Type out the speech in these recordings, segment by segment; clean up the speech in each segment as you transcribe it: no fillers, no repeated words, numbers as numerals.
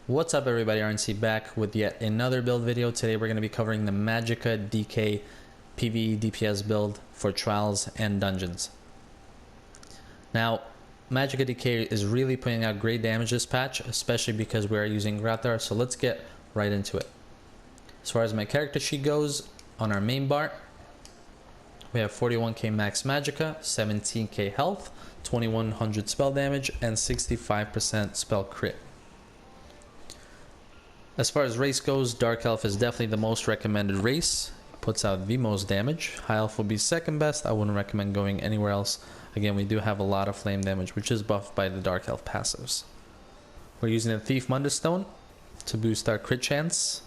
What's up everybody, RNC back with yet another build video. Today we're going to be covering the Magicka DK PVE DPS build for trials and dungeons. Now, Magicka DK is really putting out great damage this patch, especially because we are using Grathar, so let's get right into it. As far as my character sheet goes, on our main bar, we have 41k max Magicka, 17k health, 2100 spell damage, and 65% spell crit. As far as race goes, Dark Elf is definitely the most recommended race. Puts out the most damage. High Elf will be second best. I wouldn't recommend going anywhere else. Again, we do have a lot of flame damage, which is buffed by the Dark Elf passives. We're using the Thief Munderstone to boost our crit chance.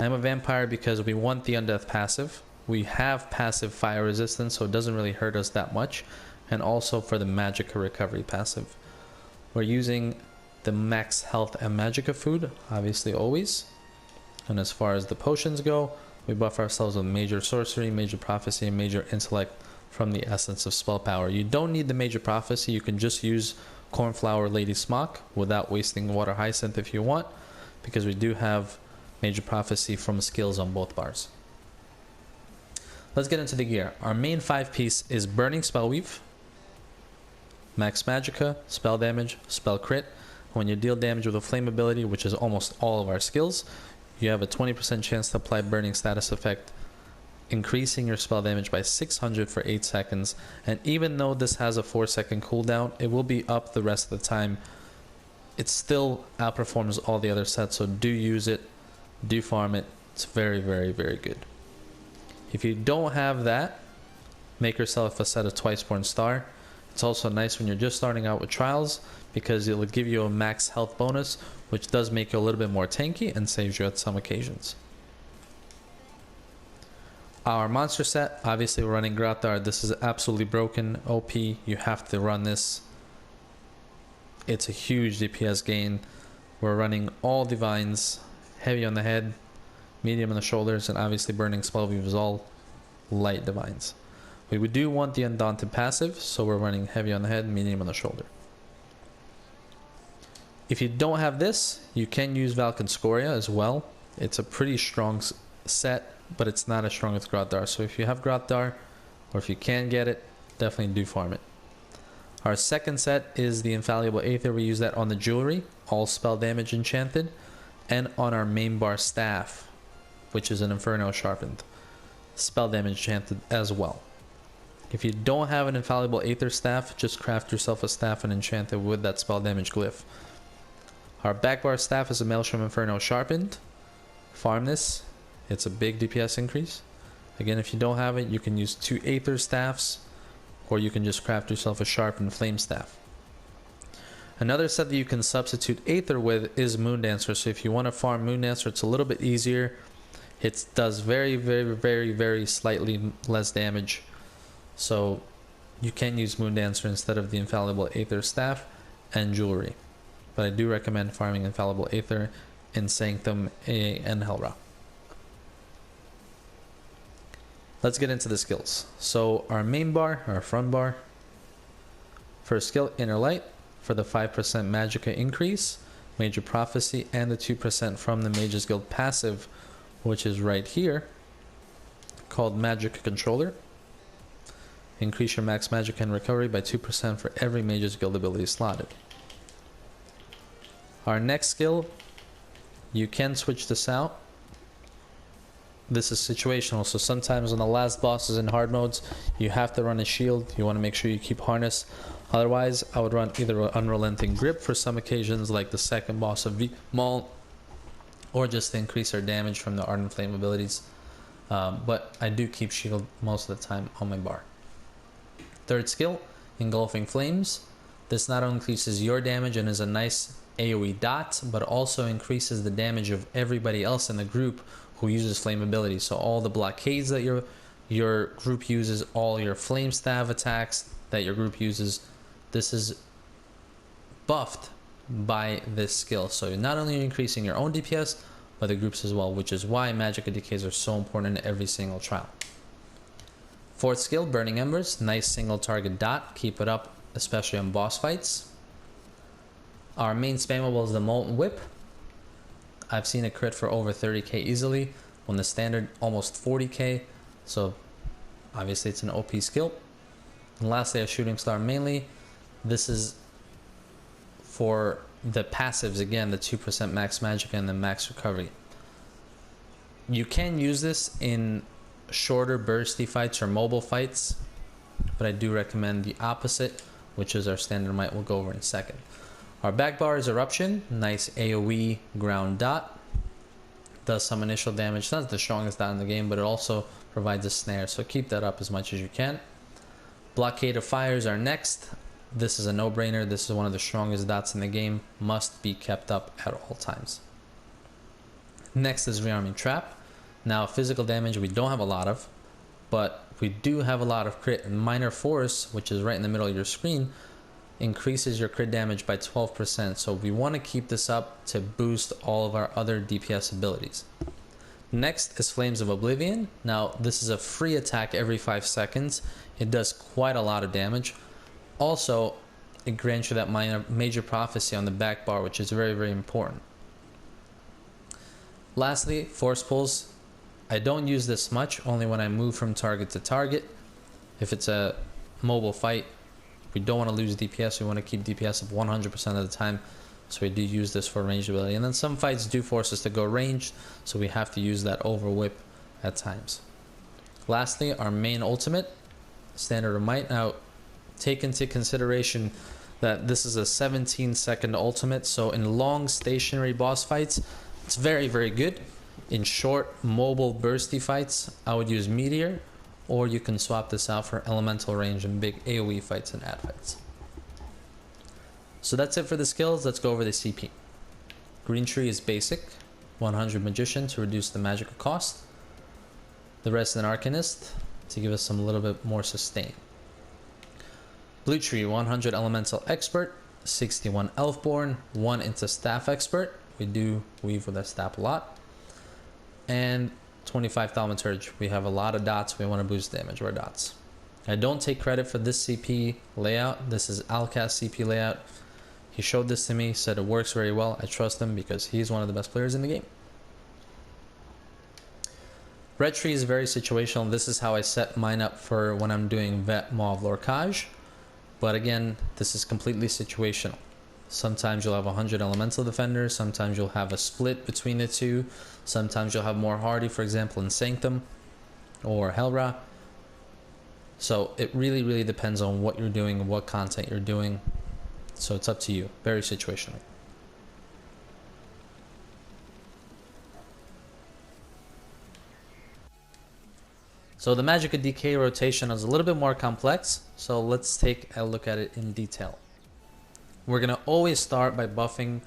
I'm a vampire because we want the Undeath passive. We have passive fire resistance, so it doesn't really hurt us that much. And also for the Magicka recovery passive. We're using the max health and Magicka food, obviously always. And as far as the potions go, we buff ourselves with major sorcery, major prophecy, and major intellect from the essence of spell power. You don't need the major prophecy, you can just use cornflower lady smock without wasting water hyacinth if you want, because we do have major prophecy from skills on both bars. Let's get into the gear. Our main 5-piece is burning spellweave, max Magicka, spell damage, spell crit. When you deal damage with a flame ability, which is almost all of our skills, you have a 20% chance to apply burning status effect, increasing your spell damage by 600 for 8 seconds. And even though this has a 4-second cooldown, it will be up the rest of the time. It still outperforms all the other sets, so do use it, do farm it. It's very, very, very good. If you don't have that, make yourself a set of Twiceborn Star. It's also nice when you're just starting out with trials, because it will give you a max health bonus, which does make you a little bit more tanky and saves you at some occasions. Our monster set, obviously we're running Grathar. This is absolutely broken OP. You have to run this. It's a huge DPS gain. We're running all divines, heavy on the head, medium on the shoulders, and obviously burning spellweave is all light divines. We do want the Undaunted passive, so we're running heavy on the head, medium on the shoulder. If you don't have this, you can use Valken Scoria as well. It's a pretty strong set, but it's not as strong as Grathar. So if you have Grathar, or if you can get it, definitely do farm it. Our second set is the Infallible Aether. We use that on the jewelry, all spell damage enchanted, and on our main bar staff, which is an Inferno Sharpened, spell damage enchanted as well. If you don't have an Infallible Aether staff, just craft yourself a staff and enchant it with that spell damage glyph. Our back bar staff is a Maelstrom Inferno Sharpened. Farm this. It's a big DPS increase. Again, if you don't have it, you can use 2 Aether staffs, or you can just craft yourself a Sharpened Flame Staff. Another set that you can substitute Aether with is Moondancer. So if you want to farm Moondancer, it's a little bit easier. It does very, very, very, very slightly less damage. So you can use Moondancer instead of the Infallible Aether staff and jewelry. But I do recommend farming Infallible Aether in Sanctum, AA, and Hellra. Let's get into the skills. So our main bar, our front bar. First skill, Inner Light, for the 5% Magicka increase, Major Prophecy, and the 2% from the Mage's Guild passive, which is right here, called Magicka Controller. Increase your max Magicka and recovery by 2% for every Mage's Guild ability slotted. Our next skill, you can switch this out. This is situational, so sometimes on the last bosses in hard modes, you have to run a shield. You want to make sure you keep harness. Otherwise, I would run either Unrelenting Grip for some occasions, like the second boss of Maul, or just to increase our damage from the Ardent Flame abilities. But I do keep shield most of the time on my bar. Third skill, Engulfing Flames. This not only increases your damage and is a nice AoE dot, but also increases the damage of everybody else in the group who uses flame abilities. So all the blockades that your group uses, all your flame staff attacks that your group uses, this is buffed by this skill. So you're not only increasing your own DPS, but the groups as well, which is why Magicka DKs are so important in every single trial. Fourth skill, Burning Embers, nice single target dot, keep it up especially on boss fights. Our main spammable is the Molten Whip. I've seen it crit for over 30k easily, when the standard almost 40k, so obviously it's an OP skill. And lastly, a shooting star mainly. This is for the passives, again, the 2% max magic and the max recovery. You can use this in shorter bursty fights or mobile fights, but I do recommend the opposite, which is our standard might we'll go over in a second. Our back bar is Eruption, nice AoE ground dot. Does some initial damage, not the strongest dot in the game, but it also provides a snare, so keep that up as much as you can. Blockade of Fires are next. This is a no-brainer. This is one of the strongest dots in the game, must be kept up at all times. Next is Rearming Trap. Now physical damage we don't have a lot of, but we do have a lot of crit, and Minor Force, which is right in the middle of your screen, increases your crit damage by 12%, so we want to keep this up to boost all of our other DPS abilities. Next is Flames of Oblivion. Now this is a free attack every 5 seconds. It does quite a lot of damage. Also, it grants you that major prophecy on the back bar, which is very, very important. Lastly, Force Pulse. I don't use this much, only when I move from target to target. If it's a mobile fight, we don't want to lose DPS. We want to keep DPS up 100% of the time, so we do use this for range ability. And then some fights do force us to go ranged, so we have to use that over whip at times. Lastly, our main ultimate, Standard of Might. Now, take into consideration that this is a 17-second ultimate, so in long stationary boss fights, it's very, very good. In short mobile bursty fights, I would use Meteor, or you can swap this out for elemental range in big AoE fights and ad fights. So that's it for the skills. Let's go over the CP. Green Tree is basic, 100 Magician to reduce the magical cost. The Resident Arcanist to give us some little bit more sustain. Blue Tree, 100 Elemental Expert, 61 Elfborn, 1 into Staff Expert. We do weave with our staff a lot. And 25 Thaumaturge. We have a lot of dots. We want to boost damage of our dots. I don't take credit for this CP layout. This is Alcast CP layout. He showed this to me, said it works very well. I trust him because he's one of the best players in the game. Red Tree is very situational. This is how I set mine up for when I'm doing Vet, Mauve, Lorcage. But again, this is completely situational. Sometimes you'll have 100 Elemental Defenders. Sometimes you'll have a split between the two. Sometimes you'll have more Hardy, for example, in Sanctum or Helra. So it really, really depends on what you're doing and what content you're doing. So it's up to you. Very situational. So the Magicka DK rotation is a little bit more complex. So let's take a look at it in detail. We're going to always start by buffing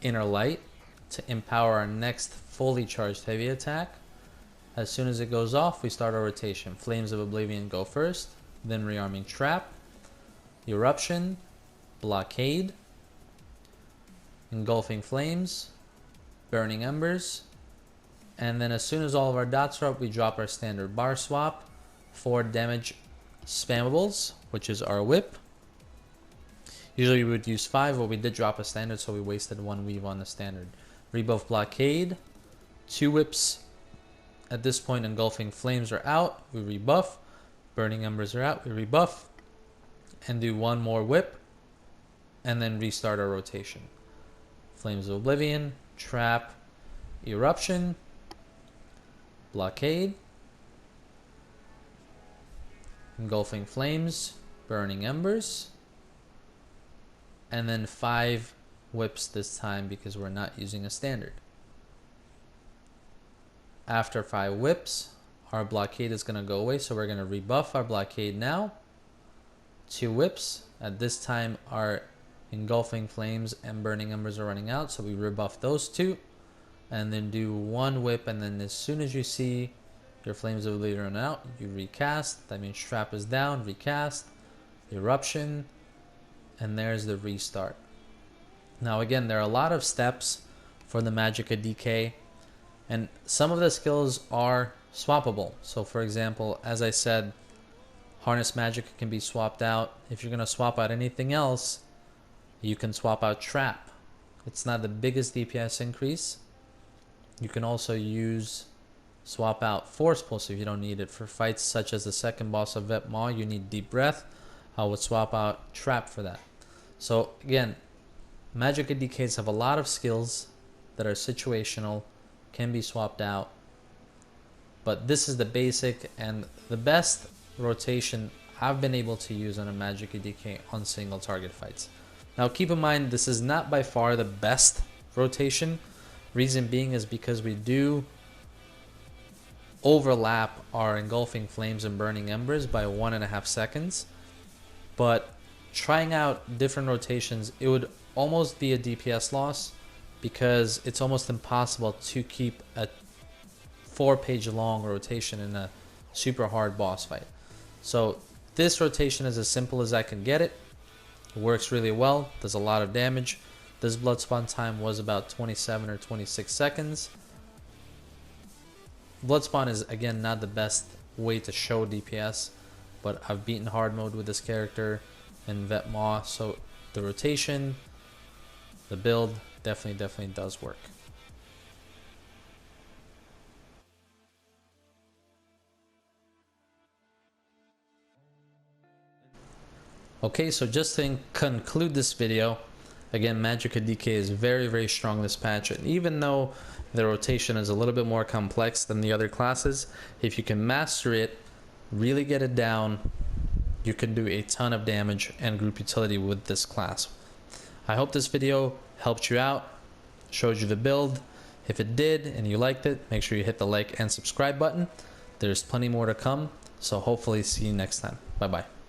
Inner Light to empower our next fully charged heavy attack. As soon as it goes off, we start our rotation. Flames of Oblivion go first, then Rearming Trap, Eruption, Blockade, Engulfing Flames, Burning Embers, and then as soon as all of our dots are up, we drop our standard bar swap, 4 damage spammables, which is our whip. Usually we would use 5, but we did drop a standard, so we wasted 1 weave on the standard. Rebuff Blockade, 2 whips. At this point, Engulfing Flames are out, we rebuff. Burning Embers are out, we rebuff. And do 1 more whip, and then restart our rotation. Flames of Oblivion, Trap, Eruption, Blockade, Engulfing Flames, Burning Embers, and then 5 whips this time because we're not using a standard. After 5 whips, our blockade is going to go away, so we're going to rebuff our blockade now. 2 whips. At this time, our Engulfing Flames and Burning Embers are running out, so we rebuff those 2. And then do 1 whip, and then as soon as you see your Flames of Oblivion run out, you recast. That means Trap is down, recast, Eruption, and there's the restart. Now again, there are a lot of steps for the Magicka DK, and some of the skills are swappable. So for example, as I said, Harness Magicka can be swapped out. If you're going to swap out anything else, you can swap out Trap. It's not the biggest DPS increase, You can also swap out Force Pulse if you don't need it. For fights such as the second boss of Vet Maw, you need Deep Breath. I would swap out Trap for that. So again, Magicka DKs have a lot of skills that are situational, can be swapped out. But this is the basic and the best rotation I've been able to use on a Magicka DK on single target fights. Now keep in mind, this is not by far the best rotation. Reason being is because we do overlap our Engulfing Flames and Burning Embers by 1.5 seconds. But trying out different rotations, it would almost be a DPS loss because it's almost impossible to keep a 4-page long rotation in a super hard boss fight. So this rotation is as simple as I can get it. It works really well, does a lot of damage. This blood spawn time was about 27 or 26 seconds. Blood spawn is again not the best way to show DPS, but I've beaten hard mode with this character in Vet Maw, so the rotation, the build definitely does work. Okay, so just to conclude this video, again, Magicka DK is very strong this patch, and even though the rotation is a little bit more complex than the other classes, if you can master it, really get it down, you can do a ton of damage and group utility with this class. I hope this video helped you out, showed you the build. If it did and you liked it, make sure you hit the like and subscribe button. There's plenty more to come, so hopefully see you next time. Bye bye.